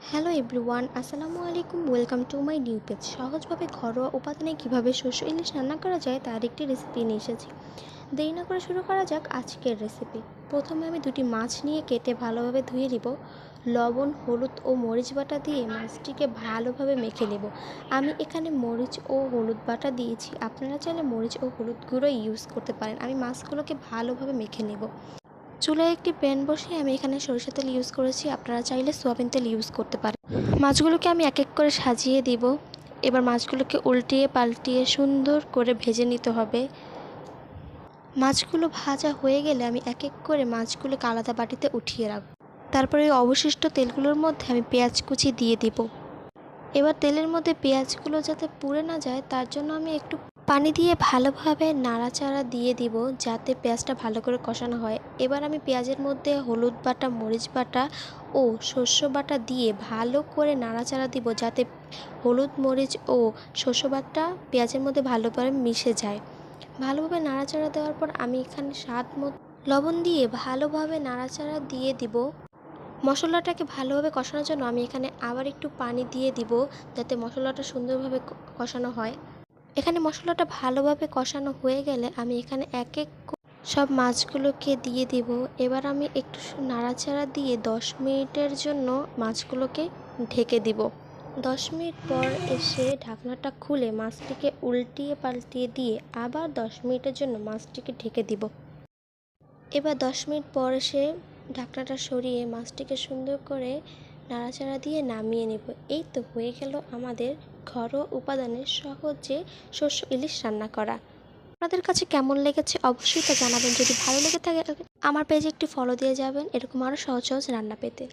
Hello everyone, আসসালামু আলাইকুম। Welcome to my new page. সহজভাবে ঘরোয়া উপাদানে কীভাবে শস্য ইলিশ রান্না করা যায় তার একটি রেসিপি নিয়ে এসেছি। দেরি না করে শুরু করা যাক আজকের রেসিপি। প্রথমে আমি দুটি মাছ নিয়ে কেটে ভালোভাবে ধুয়ে নিব। লবণ, হলুদ ও মরিচ বাটা দিয়ে মাছটিকে ভালোভাবে মেখে নেব। আমি এখানে মরিচ ও হলুদ বাটা দিয়েছি, আপনারা চাইলে মরিচ ও হলুদ গুঁড়ো ইউজ করতে পারেন। আমি মাছগুলোকে ভালোভাবে মেখে নেব। চুলায় একটি প্যান বসিয়ে আমি এখানে সরিষার তেল ইউজ করেছি, আপনারা চাইলে সয়াবিন তেল ইউজ করতে পারেন। মাছগুলোকে আমি এক এক করে সাজিয়ে দিব। এবার মাছগুলোকে উল্টিয়ে পাল্টিয়ে সুন্দর করে ভেজে নিতে হবে। মাছগুলো ভাজা হয়ে গেলে আমি এক এক করে মাছগুলোকে আলাদা বাটিতে উঠিয়ে রাখব। তারপরে এই অবশিষ্ট তেলগুলোর মধ্যে আমি পেঁয়াজ কুচি দিয়ে দিব। এবার তেলের মধ্যে পেঁয়াজগুলো যাতে পুড়ে না যায় তার জন্য আমি একটু পানি দিয়ে ভালোভাবে নাড়াচাড়া দিয়ে দিব, যাতে পেঁয়াজটা ভালো করে কষানো হয়। এবার আমি পেঁয়াজের মধ্যে হলুদ বাটা, মরিচ বাটা ও শস্য বাটা দিয়ে ভালো করে নাড়াচাড়া দিব, যাতে হলুদ, মরিচ ও শস্য বাটা পেঁয়াজের মধ্যে ভালোভাবে মিশে যায়। ভালোভাবে নাড়াচাড়া দেওয়ার পর আমি এখানে স্বাদ মতো লবণ দিয়ে ভালোভাবে নাড়াচাড়া দিয়ে দিব। মশলাটাকে ভালোভাবে কষানোর জন্য আমি এখানে আবার একটু পানি দিয়ে দিব, যাতে মশলাটা সুন্দরভাবে কষানো হয়। এখানে মশলাটা ভালোভাবে কষানো হয়ে গেলে আমি এখানে এক এক সব মাছগুলোকে দিয়ে দিব। এবার আমি একটু নাড়াচাড়া দিয়ে 10 মিনিটের জন্য মাছগুলোকে ঢেকে দিব। 10 মিনিট পর এসে ঢাকনাটা খুলে মাছটিকে উল্টিয়ে পাল্টিয়ে দিয়ে আবার 10 মিনিটের জন্য মাছটিকে ঢেকে দিব। এবার 10 মিনিট পর এসে ঢাকনাটা সরিয়ে মাছটিকে সুন্দর করে নাড়াচাড়া দিয়ে নামিয়ে নেব। এই তো হয়ে গেল আমাদের ঘরোয়া উপাদানে সহজে শস্য ইলিশ রান্না করা। আপনাদের কাছে কেমন লেগেছে অবশ্যই তা জানাবেন। যদি ভালো লেগে থাকে আমার পেজে একটি ফলো দিয়ে যাবেন, এরকম আরও সহজ সহজ রান্না পেতে।